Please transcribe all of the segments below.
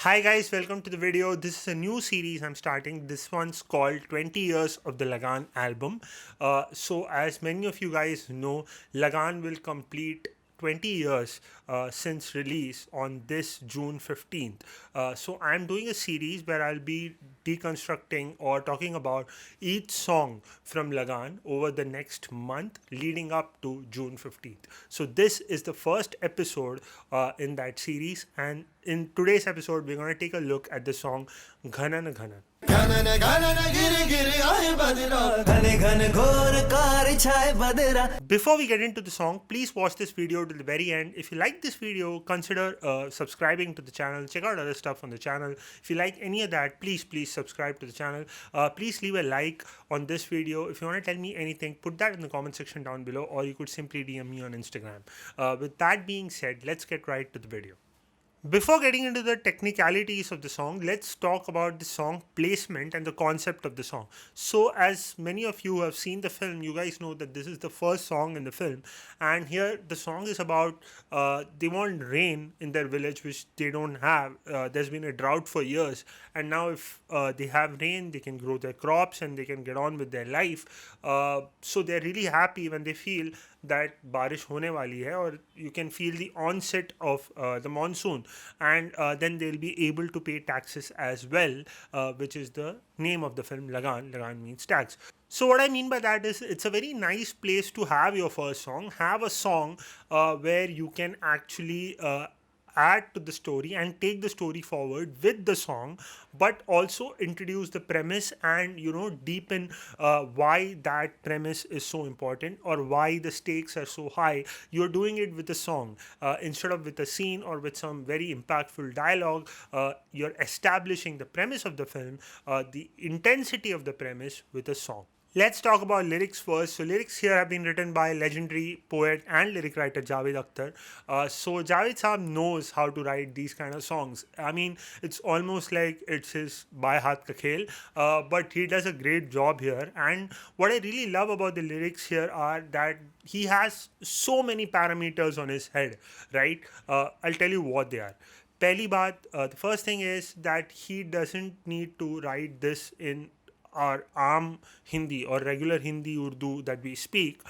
Hi guys, welcome to the video. This is a new series I'm starting. This one's called 20 Years of the Lagaan album. So as many of you guys know, Lagaan will complete 20 years since release on this June 15th. So I'm doing a series where I'll be deconstructing or talking about each song from Lagaan over the next month leading up to June 15th. So this is the first episode in that series, and in today's episode we're going to take a look at the song Ghanan Ghanan. घनन घनन गिर गिर आए बदरा घन घन घोर car छाए बदरा. Before we get into the song, please watch this video till the very end. If you like this video, consider subscribing to the channel. Check out other stuff on the channel. If you like any of that, please subscribe to the channel. Please leave a like on this video. If you want to tell me anything, put that in the comment section down below, or you could simply DM me on Instagram. With that being said, let's get right to the video. Before getting into the technicalities of the song, let's talk about the song placement and the concept of the song. So, as many of you have seen the film, you guys know that this is the first song in the film, and here the song is about they want rain in their village, which they don't have. There's been a drought for years, and now if they have rain, they can grow their crops and they can get on with their life. So they're really happy when they feel that बारिश होने वाली है, or you can feel the onset of the monsoon, and then they'll be able to pay taxes as well, which is the name of the film. Lagaan means tax. So what I mean by that is it's a very nice place to have your first song. Have a song where you can actually add to the story and take the story forward with the song, but also introduce the premise and deepen why that premise is so important or why the stakes are so high. You're doing it with a song instead of with a scene or with some very impactful dialogue. You're establishing the premise of the film, the intensity of the premise with a song. Let's talk about lyrics first. So lyrics here have been written by legendary poet and lyric writer Javed Akhtar. So Javed Saab knows how to write these kind of songs. I mean, it's almost like it's his by haath ka khel, but he does a great job here. And what I really love about the lyrics here are that he has so many parameters on his head, right? I'll tell you what they are. Pehli baat, the first thing is that he doesn't need to write this in or Aam Hindi or regular Hindi Urdu that we speak.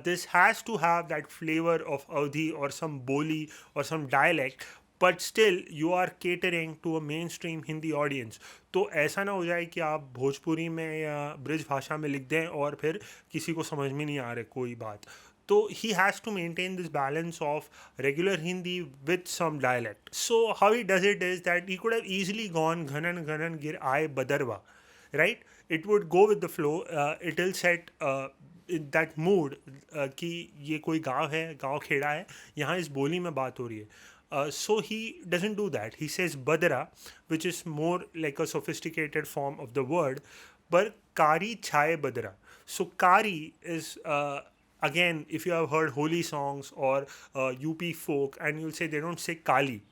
This has to have that flavor of Audhi or some Boli or some dialect, but still you are catering to a mainstream Hindi audience. तो ऐसा ना हो जाए कि आप भोजपुरी में या bridge भाषा में लिख दें और फिर किसी को समझ में नहीं आ रहा कोई बात. So he has to maintain this balance of regular Hindi with some dialect. So how he does it is that he could have easily gone Ghanan Ghanan Gir Aaye Badarwa, right? It would go with the flow. It'll set in that mood कि ये कोई गांव है, गांव खेड़ा है, यहाँ इस बोली में बात हो रही है. So he doesn't do that. He says badra, which is more like a sophisticated form of the word, but kari chhaye badra. So kari is again, if you have heard holy songs or UP folk, and you'll say they don't say kali.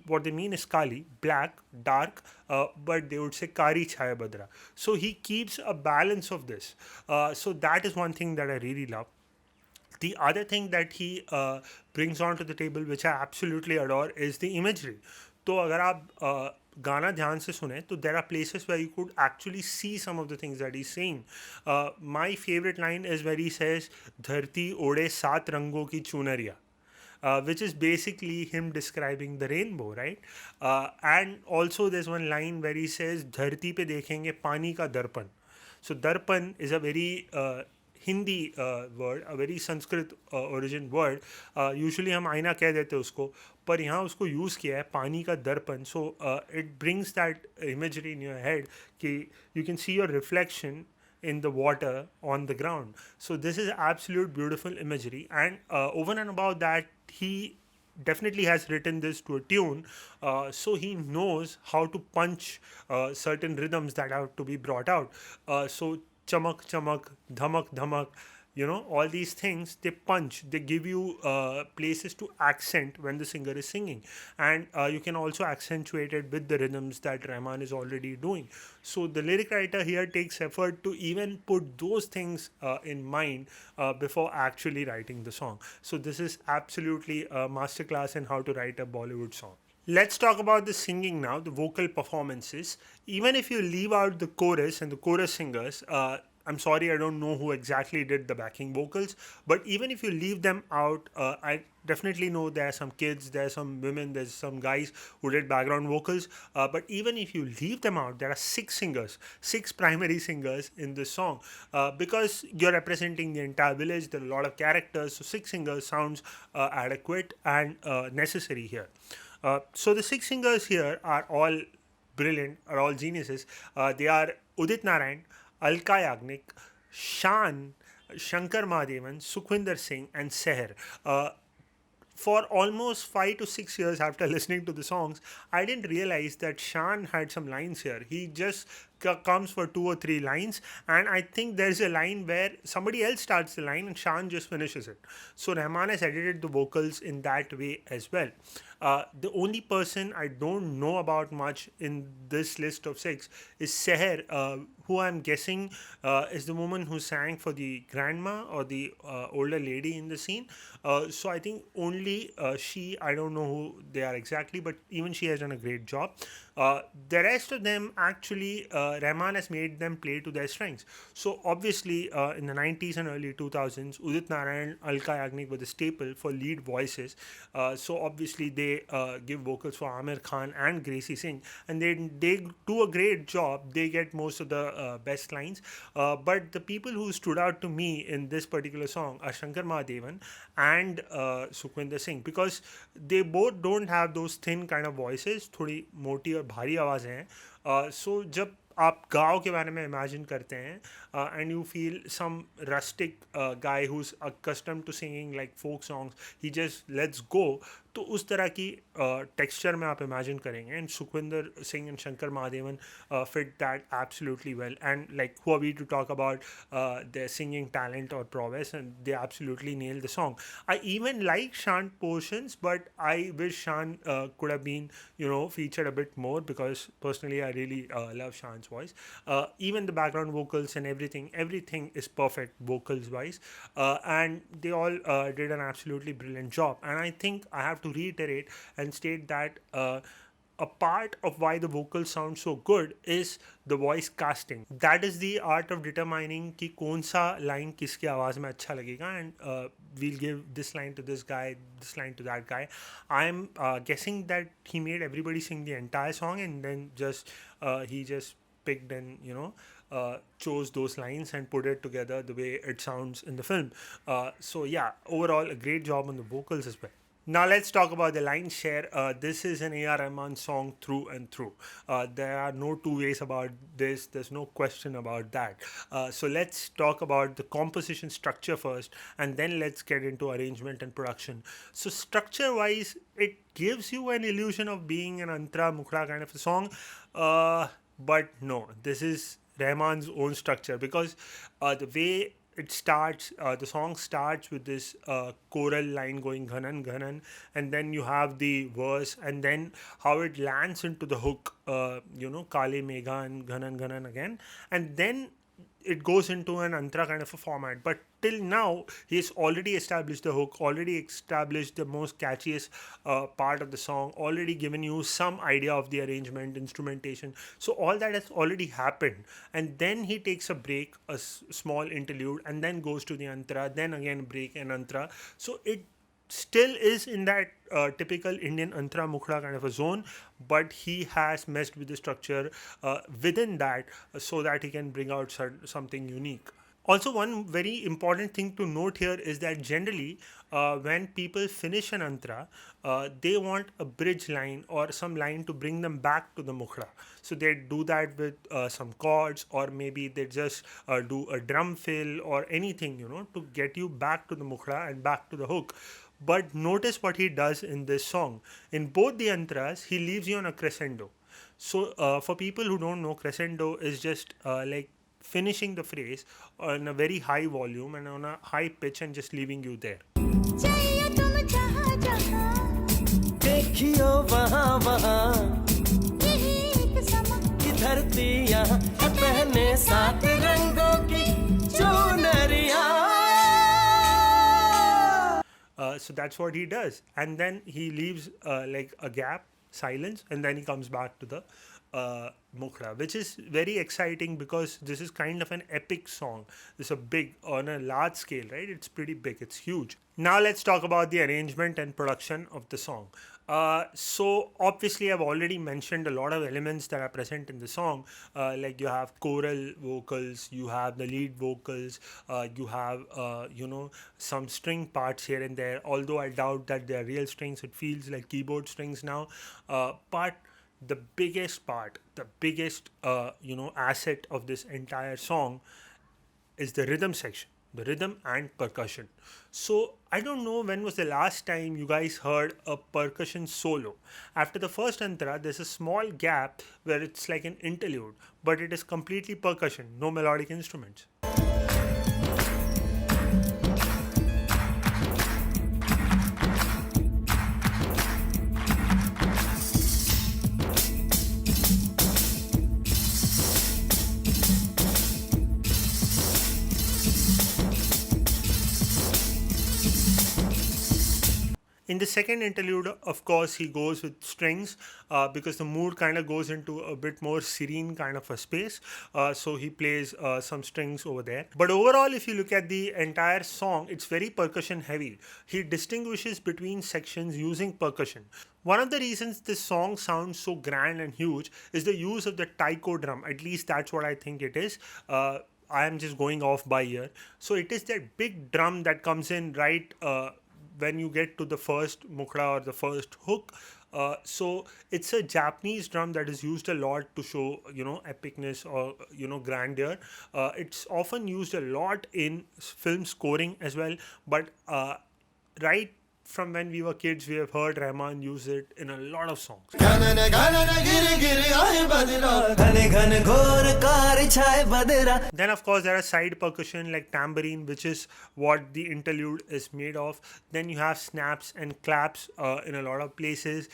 What they mean is kali, black, dark, but they would say kari chhaya badra. So he keeps a balance of this. So that is one thing that I really love. The other thing that he brings onto the table, which I absolutely adore, is the imagery. तो अगर आप गाना ध्यान से सुने तो there are places where you could actually see some of the things that he's saying. My favorite line is where he says धरती ओढ़े सात रंगों की चुनरिया. Which is basically him describing the rainbow, right? And also there's one line where he says धरती पे देखेंगे पानी का दर्पण. So darpan is a very Hindi word, a very Sanskrit origin word. Usually हम आईना कह देते उसको, पर यहाँ उसको यूज़ किया है पानी का दर्पण. So it brings that imagery in your head कि you can see your reflection in the water on the ground. So this is absolute beautiful imagery, and over and above that, he definitely has written this to a tune, so he knows how to punch certain rhythms that have to be brought out. So chamak chamak, dhamak dhamak, all these things, they punch, they give you places to accent when the singer is singing, and you can also accentuate it with the rhythms that Rahman is already doing. So the lyric writer here takes effort to even put those things in mind before actually writing the song. So this is absolutely a masterclass in how to write a Bollywood song. Let's talk about the singing now, the vocal performances. Even if you leave out the chorus and the chorus singers, I'm sorry, I don't know who exactly did the backing vocals, but even if you leave them out, I definitely know there are some kids, there are some women, there's some guys who did background vocals. But even if you leave them out, there are six singers, six primary singers in this song, because you're representing the entire village. There are a lot of characters, so six singers sounds adequate and necessary here. So the six singers here are all brilliant, are all geniuses. They are Udit Narayan, Alka Yagnik, Shaan, Shankar Mahadevan, Sukhwinder Singh, and Sehar. For almost 5 to 6 years after listening to the songs, I didn't realize that Shaan had some lines here. He just comes for 2 or 3 lines, and I think there's a line where somebody else starts the line and Shaan just finishes it. So Rahman has edited the vocals in that way as well. The only person I don't know about much in this list of six is Sehar, who I'm guessing is the woman who sang for the grandma or the older lady in the scene. So I think only she, I don't know who they are exactly, but even she has done a great job. The rest of them actually, Rahman has made them play to their strengths. So obviously, in the 90s and early 2000s, Udit Narayan, Alka Yagnik were the staple for lead voices. So obviously, they give vocals for Aamir Khan and Gracie Singh, and they do a great job. They get most of the best lines. But the people who stood out to me in this particular song are Shankar Mahadevan and Sukhwinder Singh, because they both don't have those thin kind of voices, थोड़ी मोटी और भारी आवाज़ें हैं. So जब आप गाँव के बारे में इमेजिन करते हैं and you feel some rustic guy who's accustomed to singing like folk songs, he just lets go, तो उस तरह की टेक्सचर में आप इमेजिन करेंगे. And Sukhwinder Singh and Shankar Mahadevan fit that absolutely well. And like, who are we to talk about their singing talent or prowess, and they absolutely nail the song. I even like Shaan portions, but I wish Shaan could have been, featured a bit more, because personally I really love Shaan's voice. Even the background vocals and everything is perfect vocals wise, and they all did an absolutely brilliant job. And I think I have to reiterate and state that a part of why the vocals sound so good is the voice casting. That is the art of determining कि कौन सा line किसकी आवाज़ में अच्छा लगेगा, and we'll give this line to this guy, this line to that guy. I'm guessing that he made everybody sing the entire song, and then he just picked and chose those lines and put it together the way it sounds in the film. So yeah, overall a great job on the vocals as well. Now let's talk about the line share. This is an A R Rahman song through and through. There are no two ways about this. There's no question about that. So let's talk about the composition structure first, and then let's get into arrangement and production. So structure-wise, it gives you an illusion of being an Antara Mukhra kind of a song. But no, this is Rahman's own structure, because the way it starts, the song starts with this choral line going Ghanan Ghanan, and then you have the verse, and then how it lands into the hook, Kale Megha and Ghanan Ghanan again, and then it goes into an Antara kind of a format. But till now, he's already established the hook, already established the most catchiest part of the song, already given you some idea of the arrangement, instrumentation. So all that has already happened. And then he takes a break, a small interlude, and then goes to the Antara, then again break and Antara. So it still is in that typical Indian Antara Mukhra kind of a zone, but he has messed with the structure within that, so that he can bring out something unique. Also, one very important thing to note here is that generally, when people finish an Antara, they want a bridge line or some line to bring them back to the Mukhra. So they do that with some chords, or maybe they just do a drum fill or anything, to get you back to the Mukhra and back to the hook. But notice what he does in this song. In both the Antaras, he leaves you on a crescendo. So for people who don't know, crescendo is just like finishing the phrase on a very high volume and on a high pitch, and just leaving you there. So that's what he does, and then he leaves like a gap, silence, and then he comes back to the Mukhra, which is very exciting because this is kind of an epic song. This is a big, on a large scale, right? It's pretty big, it's huge. Now let's talk about the arrangement and production of the song. So obviously I've already mentioned a lot of elements that are present in the song, like you have choral vocals, you have the lead vocals, you have some string parts here and there, although I doubt that they are real strings. It feels like keyboard strings now, but the biggest part, the biggest asset of this entire song is the rhythm section, the rhythm and percussion. So I don't know when was the last time you guys heard a percussion solo. After the first antara, there's a small gap where it's like an interlude, but it is completely percussion, no melodic instruments. In the second interlude, of course, he goes with strings because the mood kind of goes into a bit more serene kind of a space. So he plays some strings over there. But overall, if you look at the entire song, it's very percussion heavy. He distinguishes between sections using percussion. One of the reasons this song sounds so grand and huge is the use of the taiko drum. At least that's what I think it is. I am just going off by ear. So it is that big drum that comes in right when you get to the first mukhra or the first hook. So it's a Japanese drum that is used a lot to show, epicness or, grandeur. It's often used a lot in film scoring as well, but right from when we were kids, we have heard Rahman use it in a lot of songs. Then of course there are side percussion like tambourine, which is what the interlude is made of. Then you have snaps and claps in a lot of places.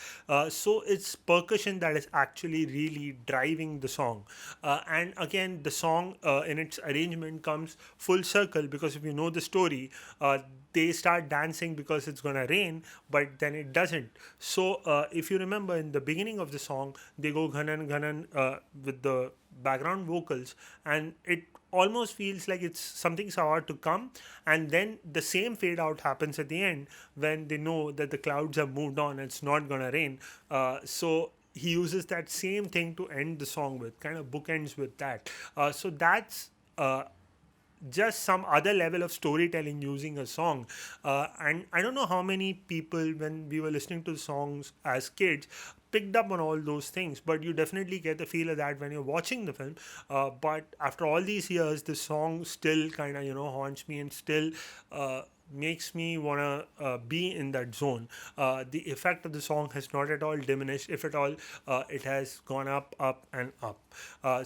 So it's percussion that is actually really driving the song. And again, the song in its arrangement comes full circle, because if you know the story, they start dancing because it's gonna rain, but then it doesn't. So if you remember, in the beginning of the song, they go Ghanan Ghanan with the background vocals, and it almost feels like it's something's about to come, and then the same fade out happens at the end when they know that the clouds have moved on, it's not gonna rain. So he uses that same thing to end the song with, kind of bookends with that. So that's just some other level of storytelling using a song. And I don't know how many people, when we were listening to the songs as kids, picked up on all those things, but you definitely get the feel of that when you're watching the film. But after all these years, the song still kind of haunts me and still makes me want to be in that zone. The effect of the song has not at all diminished. If at all, it has gone up, and up.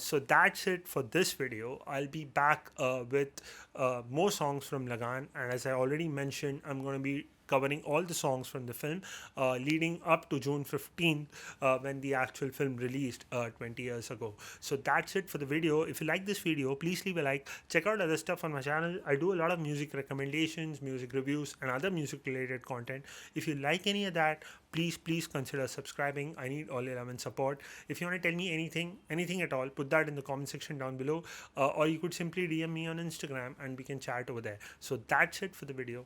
So that's it for this video. I'll be back with more songs from Lagaan, and as I already mentioned, I'm going to be covering all the songs from the film leading up to June 15th when the actual film released 20 years ago. So that's it for the video. If you like this video, please leave a like. Check out other stuff on my channel. I do a lot of music recommendations, music reviews, and other music related content. If you like any of that, please consider subscribing. I need all your love and support. If you want to tell me anything at all, put that in the comment section down below, or you could simply DM me on Instagram and we can chat over there. So that's it for the video.